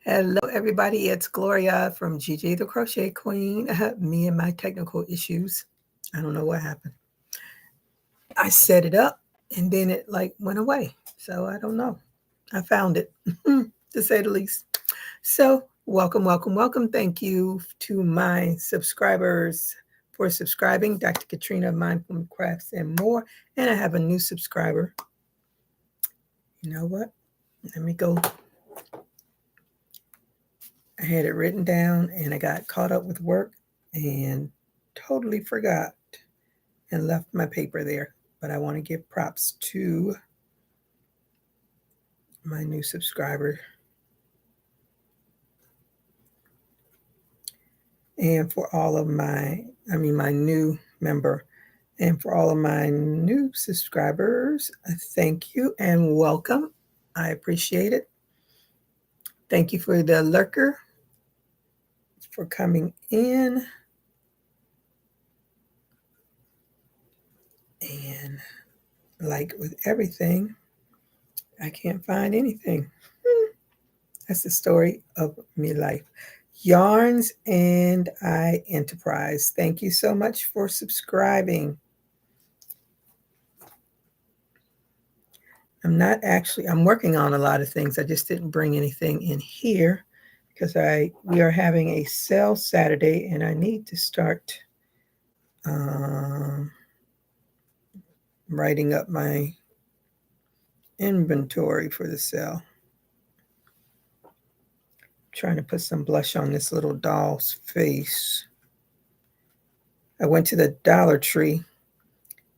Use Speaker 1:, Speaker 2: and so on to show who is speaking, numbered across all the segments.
Speaker 1: Hello, everybody. It's Gloria from GJ the Crochet Queen. Me and my technical issues. I don't know what happened. I set it up and then it like went away. So I don't know. I found it, to say the least. So, welcome, welcome, welcome. Thank you to my subscribers for subscribing. Dr. Katrina, Mindful Crafts, and more. And I have a new subscriber. You know what? Let me go. I had it written down and I got caught up with work and totally forgot and left my paper there. But I want to give props to my new subscriber and for all of my new member, and for all of my new subscribers. Thank you and welcome. I appreciate it. Thank you for the lurker for coming in. And like with everything, I can't find anything. That's the story of me life. Yarns and I Enterprise. Thank you so much for subscribing. I'm working on a lot of things. I just didn't bring anything in here because we are having a sale Saturday and I need to start um, writing up my inventory for the sale. Trying to put some blush on this little doll's face. I went to the Dollar Tree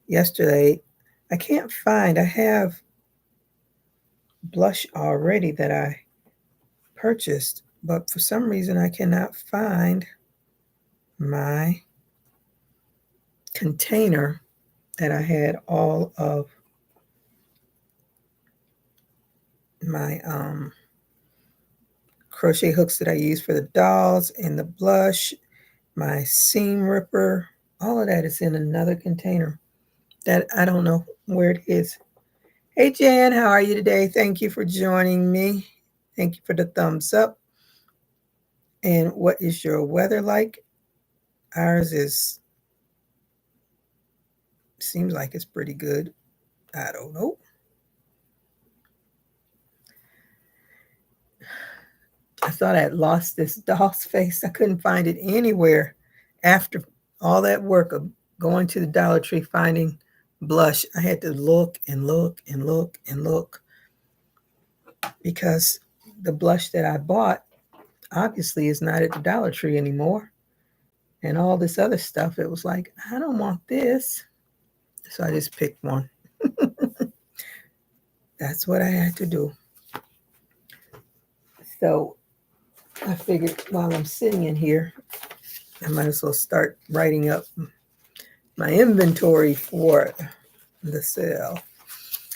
Speaker 1: yesterday. I have blush already that I purchased, but for some reason I cannot find my container that I had all of my crochet hooks that I use for the dolls and the blush, my seam ripper. All of that is in another container that I don't know where it is. Hey Jan, how are you today? Thank you for joining me. Thank you for the thumbs up. And what is your weather like? Ours seems like it's pretty good. I don't know. I thought I had lost this doll's face. I couldn't find it anywhere after all that work of going to the Dollar Tree finding blush. I had to look and look and look and look because the blush that I bought obviously is not at the Dollar Tree anymore. And all this other stuff, it was like, I don't want this. So I just picked one. That's what I had to do. So I figured while I'm sitting in here, I might as well start writing up my inventory for the sale.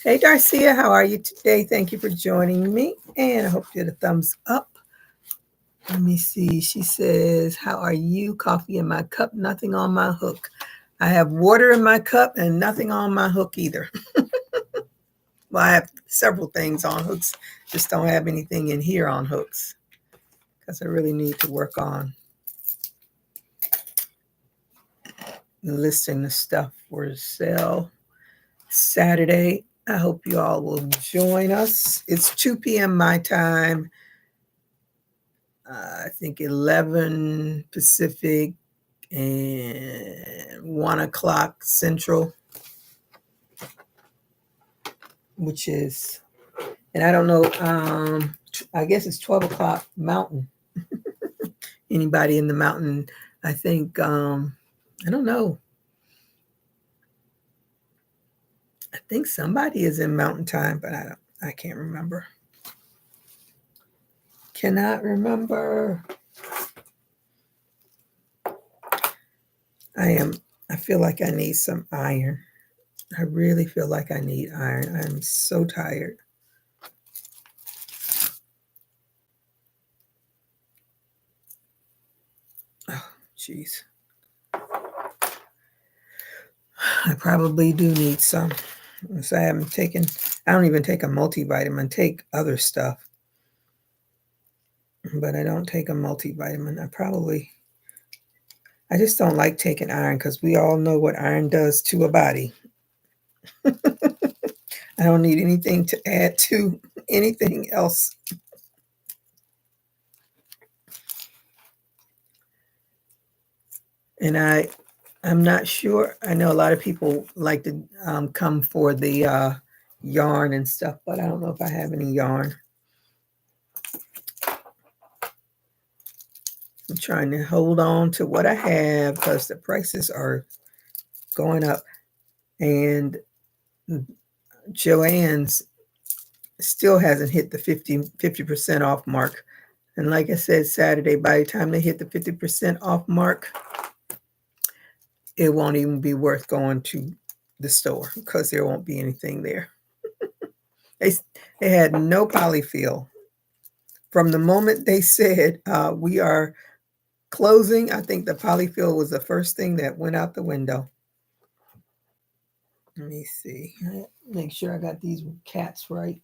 Speaker 1: Hey Darcia, how are you today? Thank you for joining me, and I hope you get a thumbs up. Let me see. She says, how are you? Coffee in my cup, nothing on my hook. I have water in my cup and nothing on my hook either. Well, I have several things on hooks, just don't have anything in here on hooks because I really need to work on listing the stuff for sale Saturday. I hope you all will join us. It's 2 p.m. my time. I think 11 Pacific and 1 o'clock Central, which is, and I don't know, I guess it's 12 o'clock Mountain. Anybody in the mountain, I think, I don't know. I think somebody is in Mountain Time, but I can't remember. Cannot remember. I feel like I need some iron. I really feel like I need iron. I'm so tired. Oh, jeez. I probably do need some. So I don't even take a multivitamin, take other stuff. but I don't take a multivitamin. I just don't like taking iron because we all know what iron does to a body. I don't need anything to add to anything else. And I'm not sure. I know a lot of people like to come for the yarn and stuff, but I don't know if I have any yarn. I'm trying to hold on to what I have because the prices are going up. And Joann's still hasn't hit the 50% off mark. And like I said, Saturday, by the time they hit the 50% off mark, it won't even be worth going to the store because there won't be anything there. They had no polyfill. From the moment they said we are closing, I think the polyfill was the first thing that went out the window. Let me see. Make sure I got these cats right.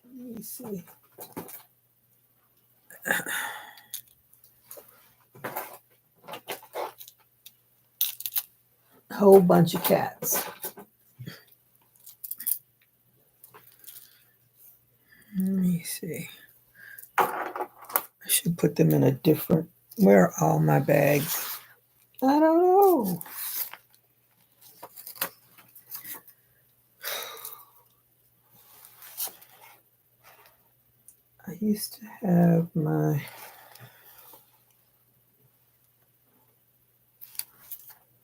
Speaker 1: Let me see. A whole bunch of cats. Let me see. I should put them in a different. Where are all my bags? I don't know. I used to have my.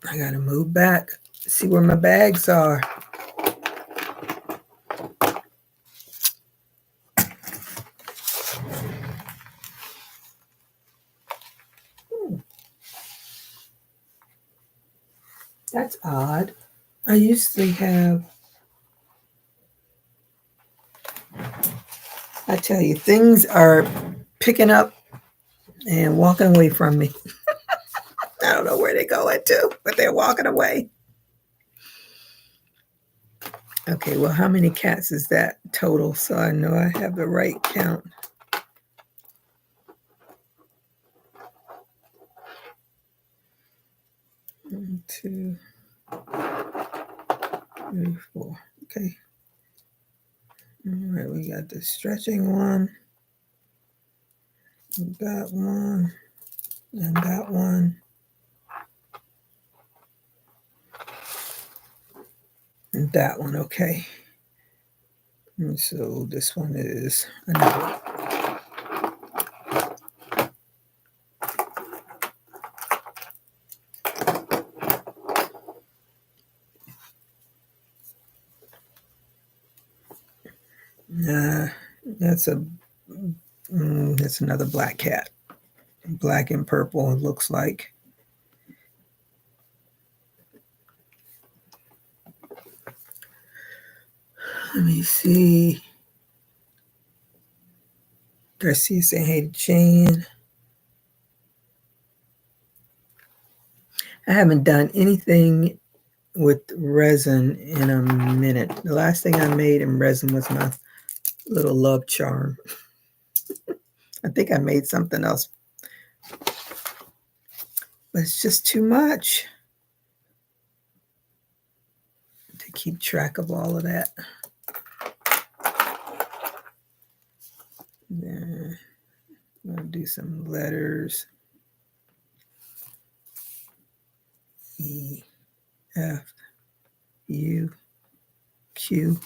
Speaker 1: I gotta move back, see where my bags are. That's odd. I usually have. I tell you, things are picking up and walking away from me. I don't know where they're going to, but they're walking away. Okay, well, how many cats is that total? So I know I have the right count. 1, 2, 3, 4. Okay. All right, we got the stretching one, that one, and that one, and that one. Okay. And so this one is another. That's another black cat. Black and purple, it looks like. Let me see. Garcia saying hey to Jan. I haven't done anything with resin in a minute. The last thing I made in resin was my little love charm. I think I made something else, but it's just too much to keep track of all of that. Then I'm going to do some letters. E, F, U, Q.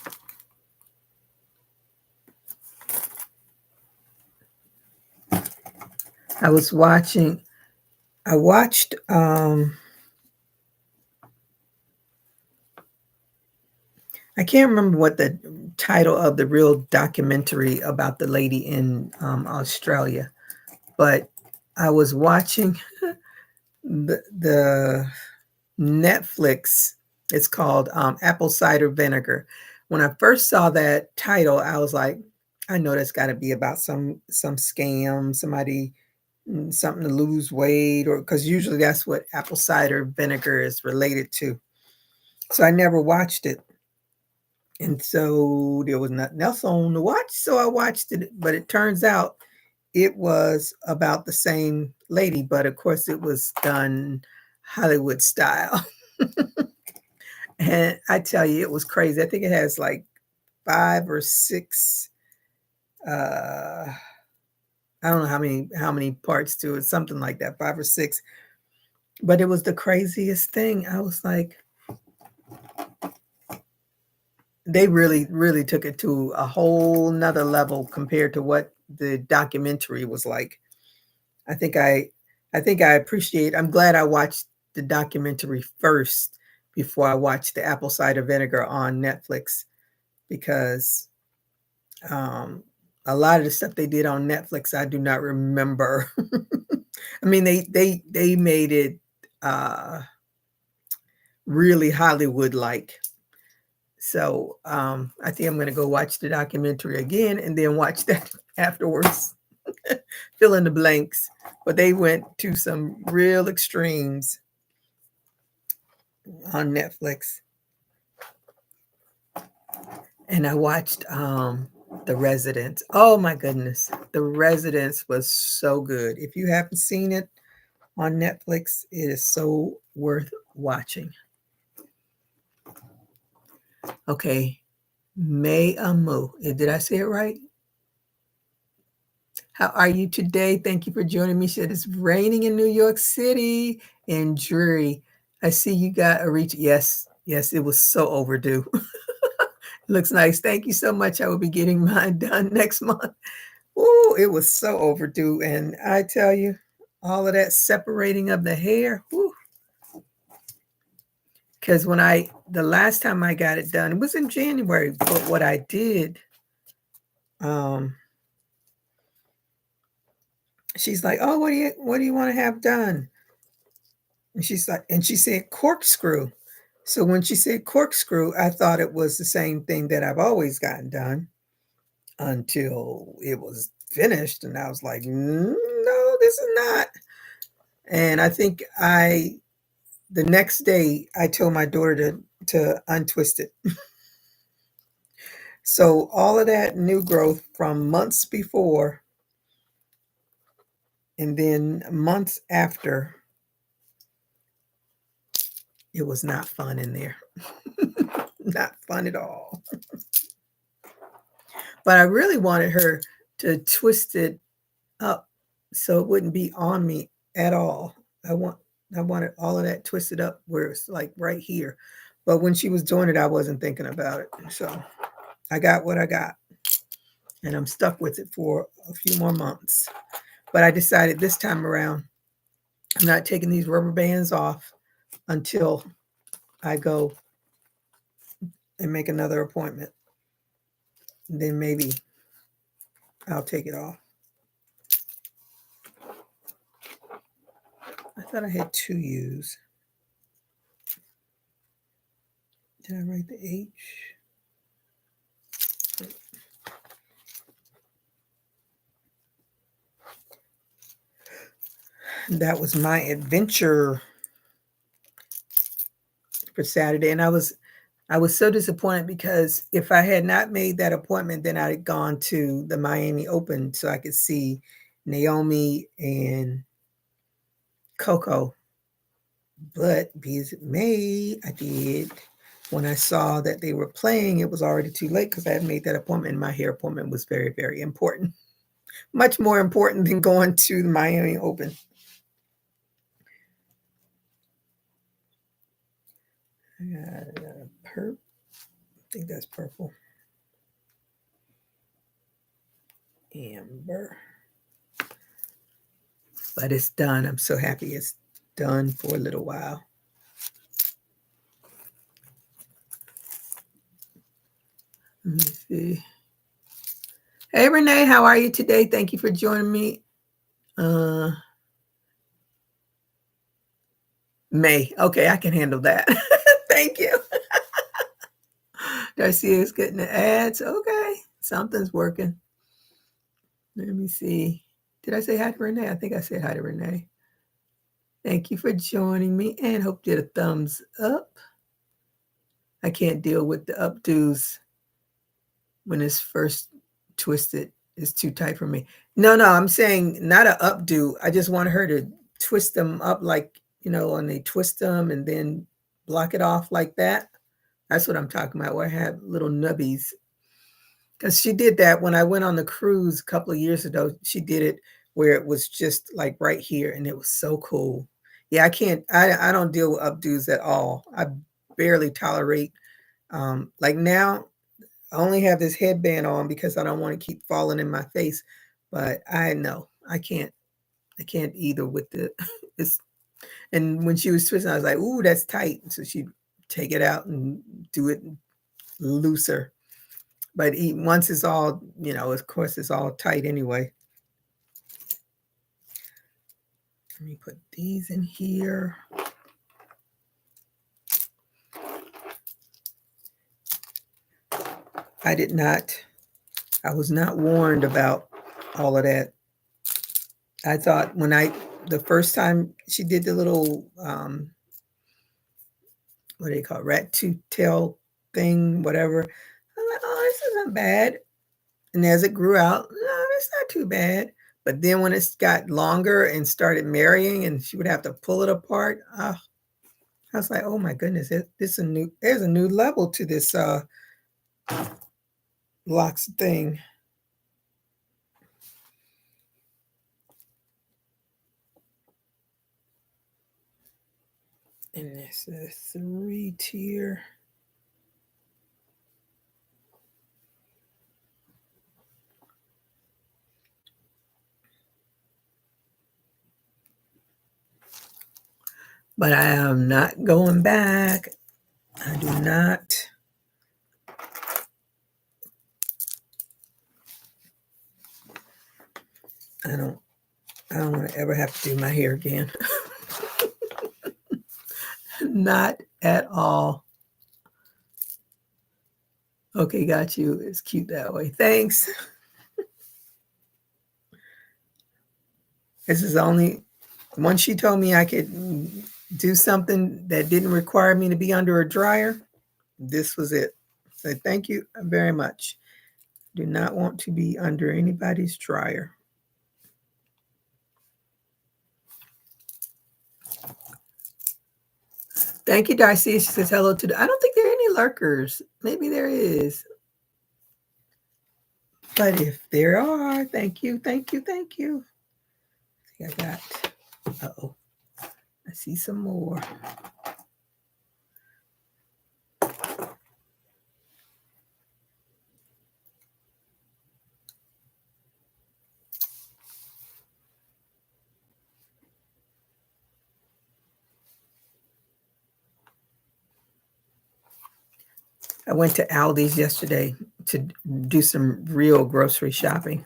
Speaker 1: I watched I can't remember what the title of the real documentary about the lady in Australia, but I was watching the Netflix. It's called Apple Cider Vinegar. When I first saw that title, I was like, I know that's got to be about some scam, somebody something to lose weight, or because usually that's what apple cider vinegar is related to. So I never watched it. And so there was nothing else on to watch, so I watched it. But it turns out it was about the same lady, but of course it was done Hollywood style. And I tell you, it was crazy. I think it has like 5 or 6, I don't know how many parts to it, something like that, 5 or 6. But it was the craziest thing. I was like, they really, really took it to a whole nother level compared to what the documentary was like. I think I appreciate. I'm glad I watched the documentary first before I watched the apple cider vinegar on Netflix because um, a lot of the stuff they did on Netflix I do not remember. I mean, they made it uh, really Hollywood like. So I think I'm going to go watch the documentary again and then watch that afterwards, fill in the blanks. But they went to some real extremes on Netflix. And I watched The Residence. Oh my goodness. The Residence was so good. If you haven't seen it on Netflix, it is so worth watching. Okay. May Amu. Did I say it right? How are you today? Thank you for joining me. She said it's raining in New York City and dreary. I see you got a reach. Yes, yes, it was so overdue. Looks nice. Thank you so much. I will be getting mine done next month. Ooh, it was so overdue. And I tell you, all of that separating of the hair, because the last time I got it done, it was in January. But what I did, um, she's like, "Oh, what do you want to have done?" And she said corkscrew. So when she said corkscrew, I thought it was the same thing that I've always gotten done until it was finished. And I was like, no, this is not. And I think the next day, I told my daughter to untwist it. So all of that new growth from months before and then months after, it was not fun in there. Not fun at all. But I really wanted her to twist it up so it wouldn't be on me at all. I wanted all of that twisted up where it's like right here. But when she was doing it, I wasn't thinking about it. So I got what I got. And I'm stuck with it for a few more months. But I decided this time around, I'm not taking these rubber bands off until I go and make another appointment. Then maybe I'll take it off. I thought I had 2 U's. Did I write the H? That was my adventure for Saturday. And I was so disappointed because if I had not made that appointment, then I'd have gone to the Miami Open so I could see Naomi and Coco. But be as it may, I did. When I saw that they were playing, it was already too late because I had made that appointment. My hair appointment was very, very important. Much more important than going to the Miami Open. I got I think that's purple. Amber. But it's done. I'm so happy it's done for a little while. Let me see. Hey, Renee, how are you today? Thank you for joining me. May. Okay, I can handle that. Thank you. Darcia is getting the ads. Okay, something's working. Let me see. Did I say hi to Renee? I think I said hi to Renee. Thank you for joining me and hope you did a thumbs up. I can't deal with the updos when it's first twisted, it's too tight for me. No, no, I'm saying not a updo. I just want her to twist them up like, when they twist them and then block it off like that. That's what I'm talking about, where I have little nubbies. Because she did that when I went on the cruise a couple of years ago. She did it where it was just like right here, and it was so cool. Yeah, I can't. I don't deal with updos at all. I barely tolerate. Like now, I only have this headband on because I don't want to keep falling in my face. But I know I can't. I can't either with the. It's and when she was twisting, I was like, "Ooh, that's tight." So she'd take it out and do it looser. But once it's all, of course, it's all tight anyway. Let me put these in here. I was not warned about all of that. I thought the first time she did the little, what do you call it, rat tooth tail thing, whatever. I'm like, oh, this isn't bad. And as it grew out, no, it's not too bad. But then when it got longer and started marrying and she would have to pull it apart, I was like, oh my goodness, there's a new level to this locks thing. And this is a 3-tier. But I am not going back. I do not. I don't want to ever have to do my hair again. Not at all. Okay, got you. It's cute that way. Thanks. This is only once she told me I could do something that didn't require me to be under a dryer. This was it. So thank you very much. Do not want to be under anybody's dryer. Thank you, Darcy. She says hello to I don't think there are any lurkers. Maybe there is. But if there are, thank you, thank you, thank you. I think I got, uh-oh. I see some more. I went to Aldi's yesterday to do some real grocery shopping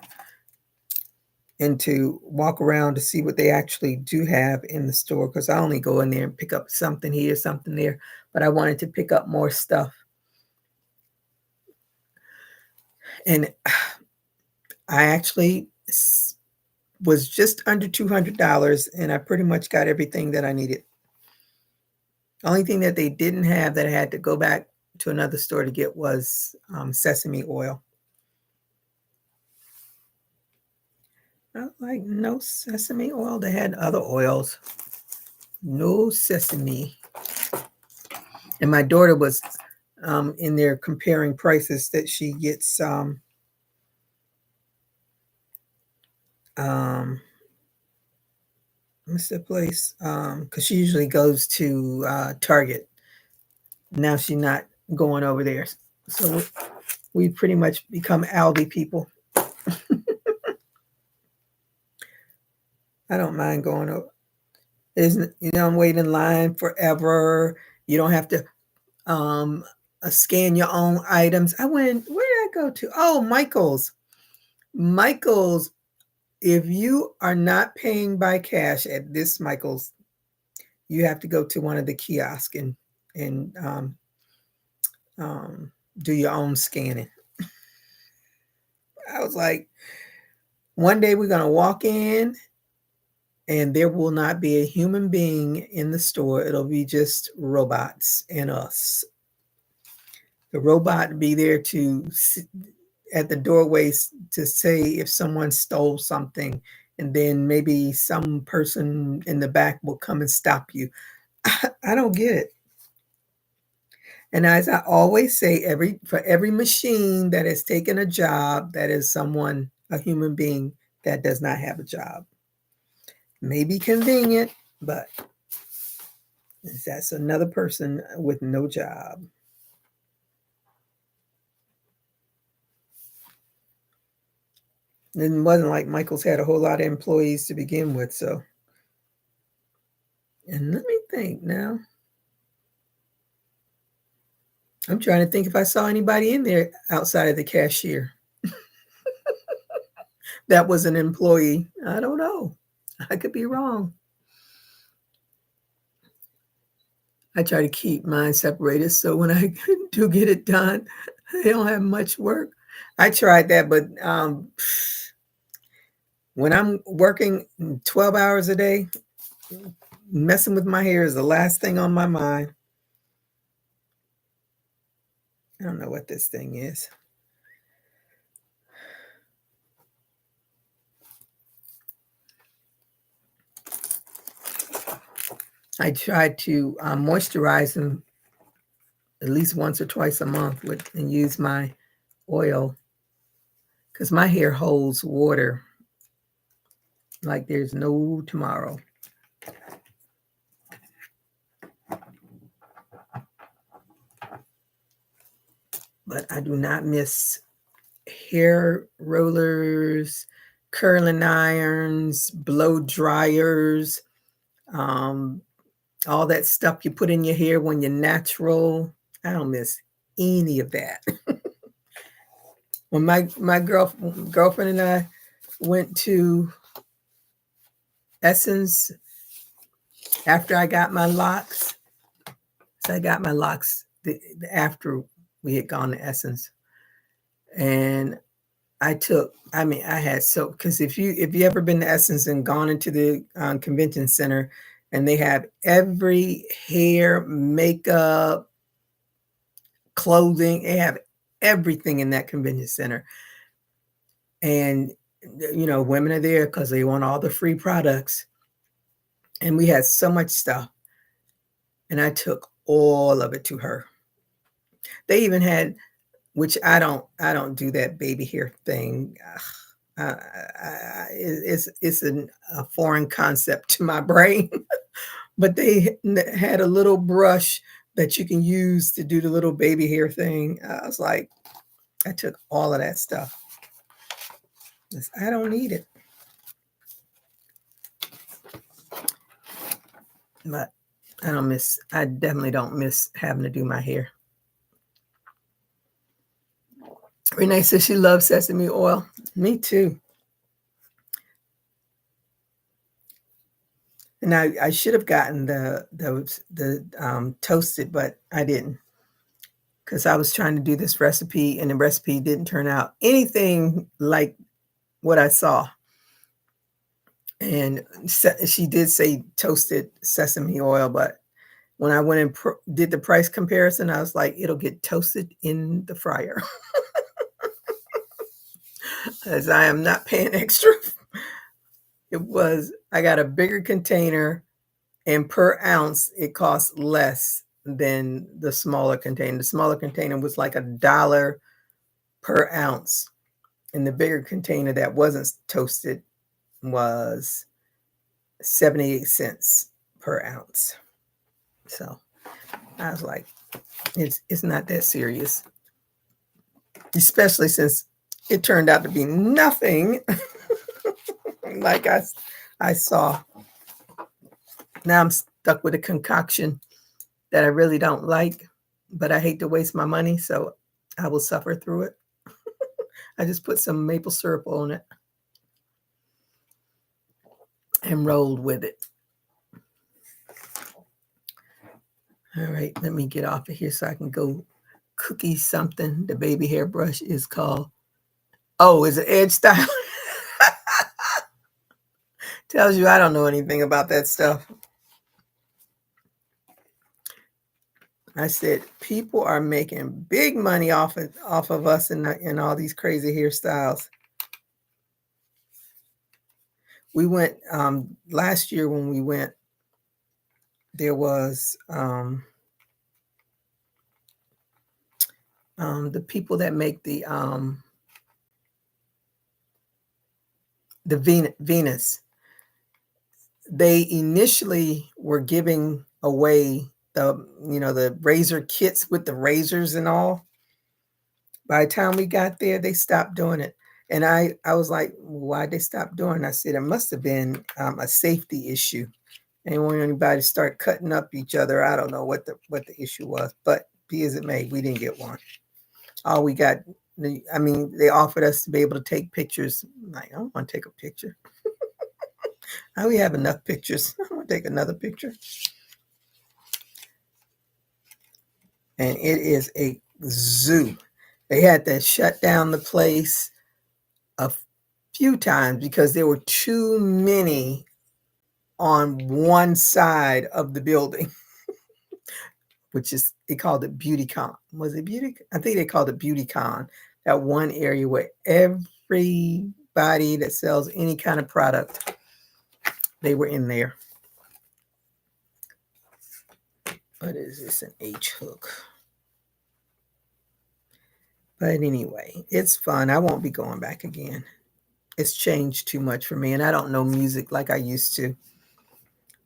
Speaker 1: and to walk around to see what they actually do have in the store, because I only go in there and pick up something here, something there, but I wanted to pick up more stuff. And I actually was just under $200, and I pretty much got everything that I needed. Only thing that they didn't have that I had to go back to another store to get was sesame oil. I was like, no sesame oil. They had other oils. No sesame. And my daughter was in there comparing prices that she gets what's the place? Because she usually goes to Target. Now she's not going over there. So we pretty much become Aldi people. I don't mind going over. I'm waiting in line forever. You don't have to scan your own items. Where did I go to? Oh, Michael's. Michael's, if you are not paying by cash at this Michael's, you have to go to one of the kiosks and do your own scanning. I was like, one day we're going to walk in and there will not be a human being in the store. It'll be just robots and us. The robot will be there to at the doorways to say if someone stole something, and then maybe some person in the back will come and stop you. I don't get it. And as I always say, for every machine that has taken a job, that is someone, a human being that does not have a job. Maybe convenient, but that's another person with no job. It wasn't like Michael's had a whole lot of employees to begin with, so. And let me think now. I'm trying to think if I saw anybody in there outside of the cashier that was an employee. I don't know. I could be wrong. I try to keep mine separated so when I do get it done, they don't have much work. I tried that, but when I'm working 12 hours a day, messing with my hair is the last thing on my mind. I don't know what this thing is. I try to moisturize them at least once or twice a month and use my oil because my hair holds water like there's no tomorrow. But I do not miss hair rollers, curling irons, blow dryers, all that stuff you put in your hair when you're natural. I don't miss any of that. When my girlfriend and I went to Essence after I got my locks, so I got my locks after we had gone to Essence, and I had so because if you ever been to Essence and gone into the convention center, and they have every hair, makeup, clothing, they have everything in that convention center, and women are there because they want all the free products, and we had so much stuff, and I took all of it to her. They even had, which I don't do that baby hair thing. It's a foreign concept to my brain, but they had a little brush that you can use to do the little baby hair thing. I was like, I took all of that stuff. I don't need it. But I definitely don't miss having to do my hair. Renee says she loves sesame oil. Me too. And I should have gotten the toasted, but I didn't because I was trying to do this recipe, and the recipe didn't turn out anything like what I saw. And she did say toasted sesame oil, but when I went and did the price comparison, I was like, it'll get toasted in the fryer. As I am not paying extra. I got a bigger container, and per ounce, it costs less than the smaller container. The smaller container was like $1 per ounce. And the bigger container that wasn't toasted was 78 cents per ounce. So I was like, it's not that serious. Especially since it turned out to be nothing like I saw. Now I'm stuck with a concoction that I really don't like, but I hate to waste my money, so I will suffer through it. I just put some maple syrup on it and rolled with it. All right, let me get off of here so I can go cookie something. The baby hairbrush is called, it's an Edge Style. Tells you I don't know anything about that stuff. I said, people are making big money off of us in all these crazy hairstyles. We went last year when we went, there was the people that make the Venus. They initially were giving away the razor kits with the razors and all. By the time we got there, they stopped doing it. And I was like, why'd they stop doing it? I said, it must have been a safety issue. They didn't want anybody to start cutting up each other. I don't know what the issue was, but be as it may, we didn't get one. All we got, they offered us to be able to take pictures. I'm like, I don't want to take a picture. We have enough pictures. I want to take another picture. And it is a zoo. They had to shut down the place a few times because there were too many on one side of the building, which is, they called it BeautyCon. Was it Beauty? I think they called it BeautyCon. That one area where everybody that sells any kind of product, they were in there. What is this, an H hook? But anyway, it's fun. I won't be going back again. It's changed too much for me, and I don't know music like I used to.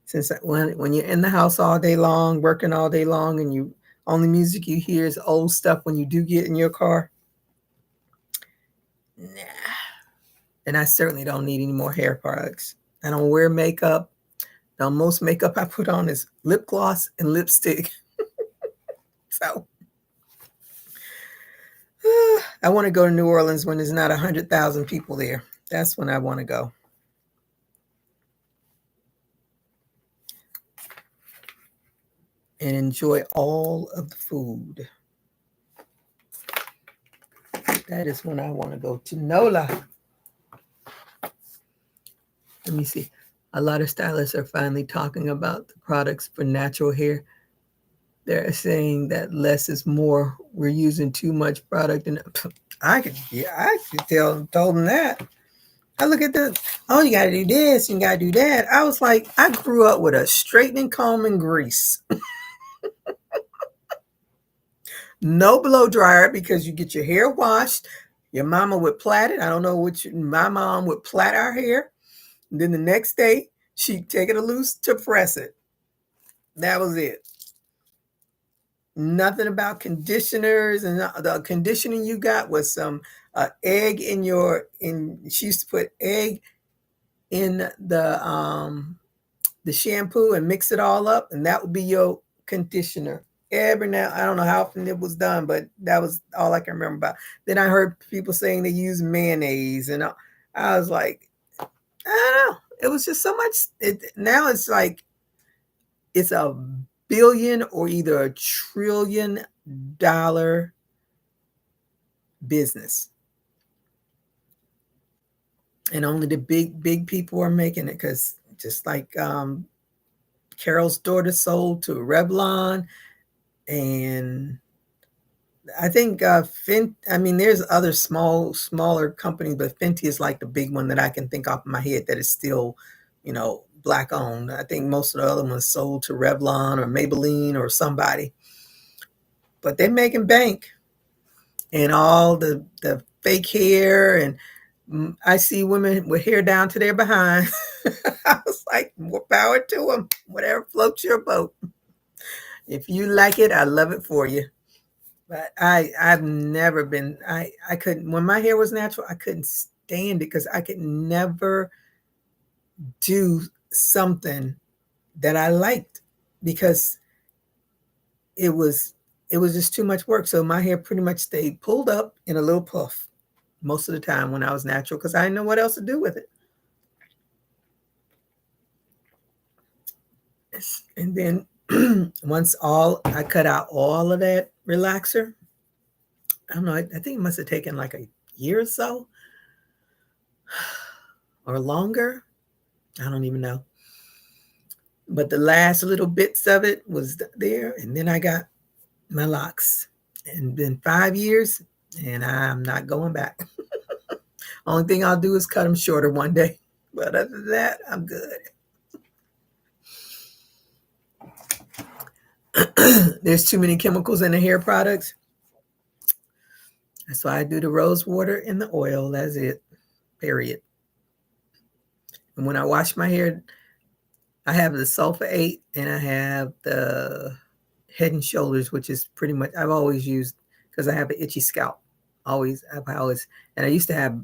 Speaker 1: Since when you're in the house all day long, working all day long, and you only music you hear is old stuff when you do get in your car. Nah. And I certainly don't need any more hair products. I don't wear makeup. The most makeup I put on is lip gloss and lipstick. So I want to go to New Orleans when there's not 100,000 people there. That's when I want to go. And enjoy all of the food. That is when I want to go to NOLA. Let me see. A lot of stylists are finally talking about the products for natural hair. They're saying that less is more. We're using too much product, and I could told them that. I look at this. Oh, you got to do this, you got to do that. I was like, I grew up with a straightening comb and grease. No blow dryer because you get your hair washed. Your mama would plait it. I don't know my mom would plait our hair. And then the next day, she'd take it loose to press it. That was it. Nothing about conditioners, and the conditioning you got was some egg she used to put egg in the shampoo and mix it all up, and that would be your conditioner. Every now, I don't know how often it was done, but that was all I can remember about. Then I heard people saying they use mayonnaise, and I was like, I don't know. It was just so much. Now it's like it's a billion or either $1 trillion business, and only the big people are making it. Because just like Carol's daughter sold to Revlon, and I think there's other smaller companies, but Fenty is like the big one that I can think off of my head that is still, Black owned. I think most of the other ones sold to Revlon or Maybelline or somebody, but they're making bank. And all the fake hair, and I see women with hair down to their behind. I was like, more power to them. Whatever floats your boat. If you like it, I love it for you. But I've never been, I couldn't, when my hair was natural, I couldn't stand it because I could never do something that I liked because it was just too much work. So my hair pretty much stayed pulled up in a little puff most of the time when I was natural because I didn't know what else to do with it. And then once I cut out all of that relaxer, I don't know, I think it must have taken like a year or so or longer. I don't even know. But the last little bits of it was there. And then I got my locks. And been 5 years, and I'm not going back. Only thing I'll do is cut them shorter one day. But other than that, I'm good. There's too many chemicals in the hair products. That's why I do the rose water and the oil. That's it. Period. And when I wash my hair, I have the sulfate and I have the Head and Shoulders, which is pretty much I've always used because I have an itchy scalp. I've always, and I used to have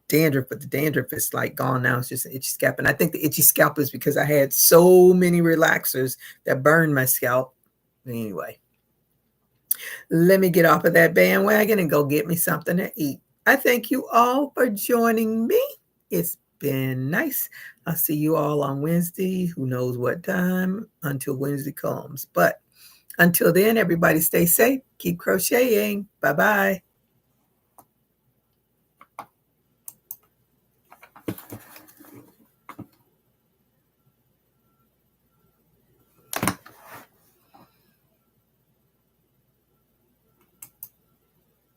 Speaker 1: dandruff, but the dandruff is like gone now. It's just an itchy scalp. And I think the itchy scalp is because I had so many relaxers that burned my scalp. Anyway, let me get off of that bandwagon and go get me something to eat. I thank you all for joining me. It's been nice. I'll see you all on Wednesday. Who knows what time until Wednesday comes. But until then, everybody stay safe. Keep crocheting. Bye-bye.